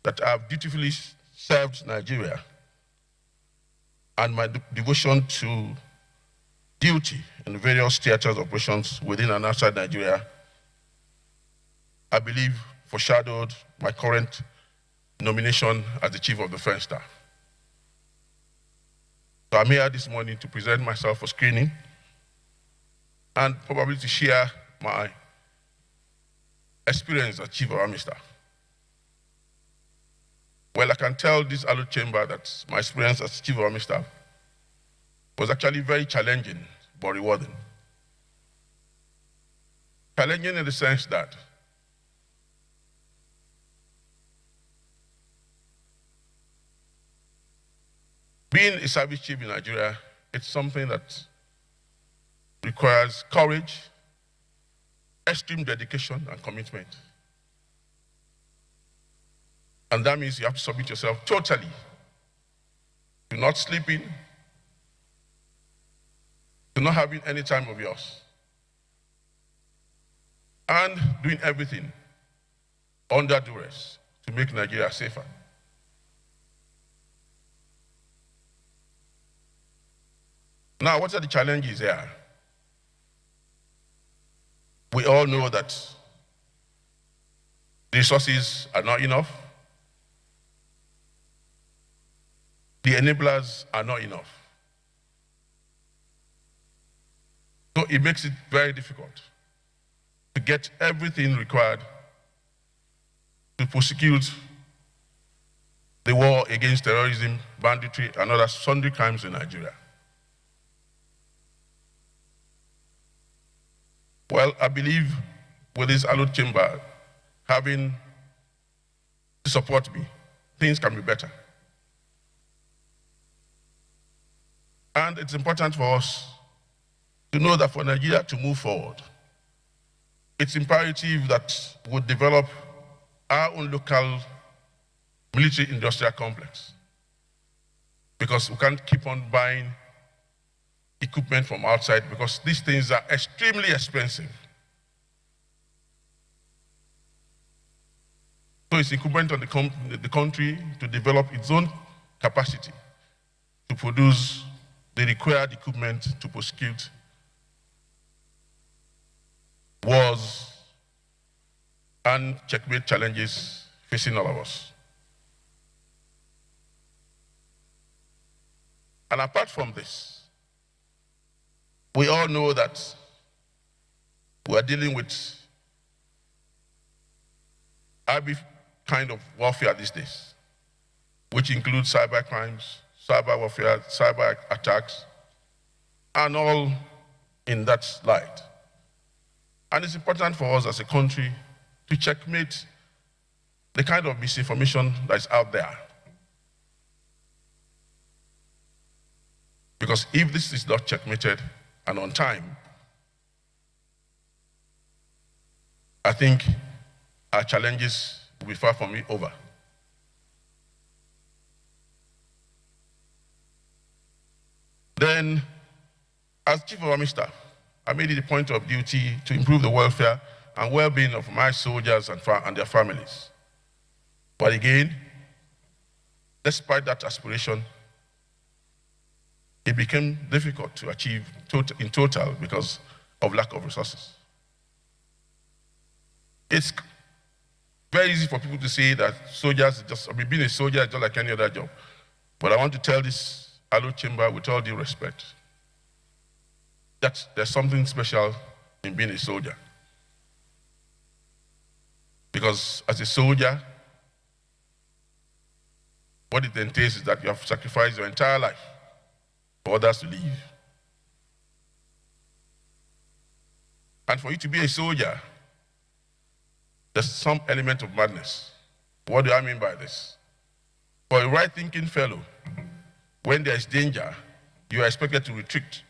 that I have dutifully served Nigeria and my devotion to duty in various theaters of operations within and outside Nigeria, I believe foreshadowed my current nomination as the Chief of the Defense Staff. So I'm here this morning to present myself for screening and probably to share my experience as Chief of Army Staff. Well, I can tell this hallowed chamber that my experience as Chief of Army Staff was actually very challenging but rewarding. Challenging in the sense that being a service chief in Nigeria, it's something that requires courage, extreme dedication, and commitment. And that means you have to submit yourself totally to not sleeping, to not having any time of yours, and doing everything under duress to make Nigeria safer. Now, what are the challenges here? We all know that the resources are not enough. The enablers are not enough. So it makes it very difficult to get everything required to prosecute the war against terrorism, banditry, and other sundry crimes in Nigeria. Well, I believe with this hallowed chamber having to support me, things can be better. And it's important for us to know that for Nigeria to move forward, it's imperative that we develop our own local military-industrial complex, because we can't keep on buying equipment from outside, because these things are extremely expensive. So it's incumbent on the country to develop its own capacity to produce the required equipment to prosecute wars and checkmate challenges facing all of us. And apart from this, we all know that we are dealing with every kind of warfare these days, which includes cyber crimes, cyber warfare, cyber attacks, and all in that light. And it's important for us as a country to checkmate the kind of misinformation that's out there. Because if this is not checkmated and on time, I think our challenges will be far from over. Then, as Chief of Army Staff, I made it a point of duty to improve the welfare and well-being of my soldiers and their families. But again, despite that aspiration, it became difficult to achieve in total because of lack of resources. It's very easy for people to say that soldiers being a soldier is just like any other job. But I want to tell this hallowed chamber with all due respect that there's something special in being a soldier. Because as a soldier, what it entails is that you have sacrificed your entire life for others to live. And for you to be a soldier, there's some element of madness. What do I mean by this? For a right-thinking fellow, when there is danger, you are expected to retreat.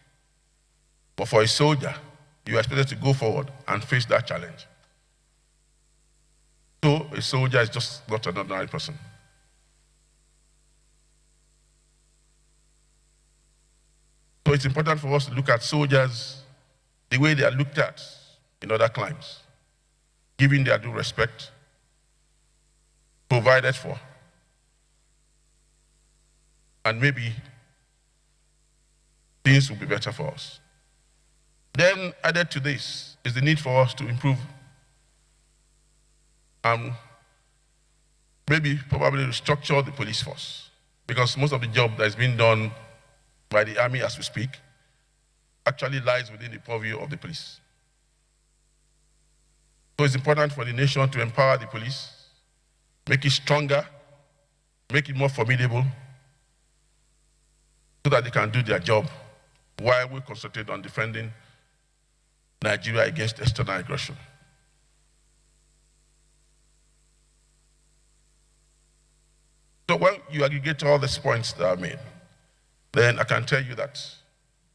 But for a soldier, you are expected to go forward and face that challenge. So a soldier is just not an ordinary person. So it's important for us to look at soldiers the way they are looked at in other climes, giving their due respect, provided for, and maybe things will be better for us. Then added to this is the need for us to improve maybe probably restructure the police force, because most of the job that is being done by the army as we speak actually lies within the purview of the police. So it's important for the nation to empower the police, make it stronger, make it more formidable, so that they can do their job while we concentrate on defending Nigeria against external aggression. So when you aggregate all these points that I made, then I can tell you that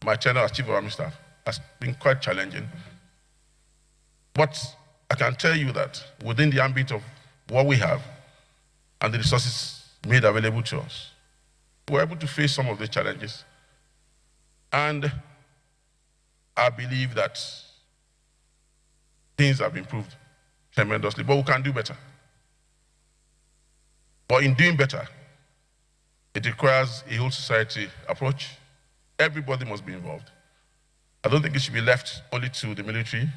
my tenure as Chief of Army Staff has been quite challenging. But I can tell you that within the ambit of what we have and the resources made available to us, we're able to face some of the challenges. And I believe that things have improved tremendously, but we can do better. But in doing better, it requires a whole society approach. Everybody must be involved. I don't think it should be left only to the military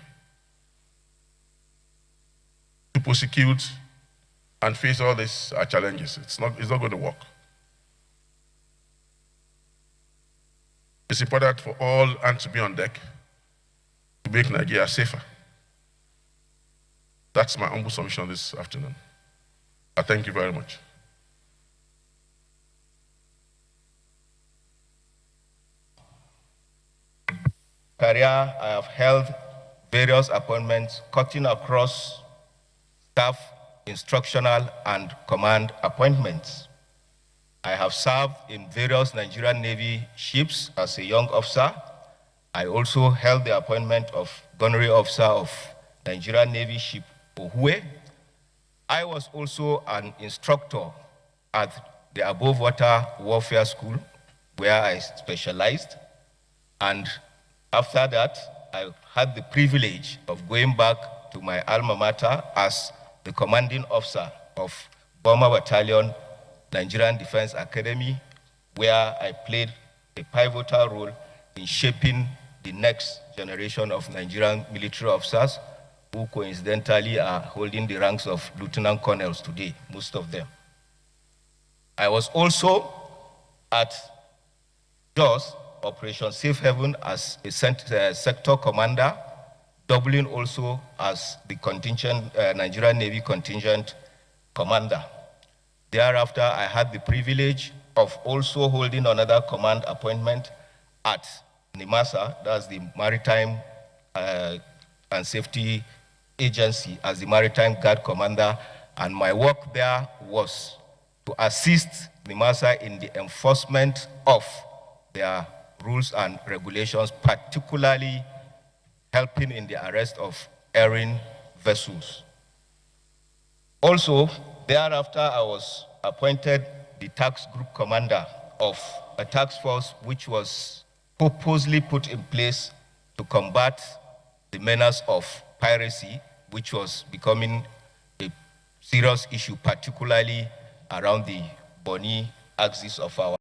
to prosecute and face all these challenges. It's not going to work. It's important for all hands to be on deck to make Nigeria safer. That's my humble submission this afternoon. I thank you very much. Career, I have held various appointments cutting across staff, instructional, and command appointments. I have served in various Nigerian Navy ships as a young officer. I also held the appointment of gunnery officer of Nigerian Navy ship Ohue. I was also an instructor at the Above Water Warfare School, where I specialized. And after that, I had the privilege of going back to my alma mater as the commanding officer of Bomber Battalion, Nigerian Defense Academy, where I played a pivotal role in shaping the next generation of Nigerian military officers, who coincidentally are holding the ranks of lieutenant colonels today, most of them. I was also at JOS, Operation Safe Haven, as a sector commander, doubling also as the contingent, Nigerian Navy contingent commander. Thereafter, I had the privilege of also holding another command appointment at NIMASA, that's the Maritime and Safety Agency, as the Maritime Guard Commander, and my work there was to assist NIMASA in the enforcement of their rules and regulations, particularly helping in the arrest of erring vessels. Also, thereafter, I was appointed the task group commander of a task force which was purposely put in place to combat the menace of piracy, which was becoming a serious issue, particularly around the Bonny axis of our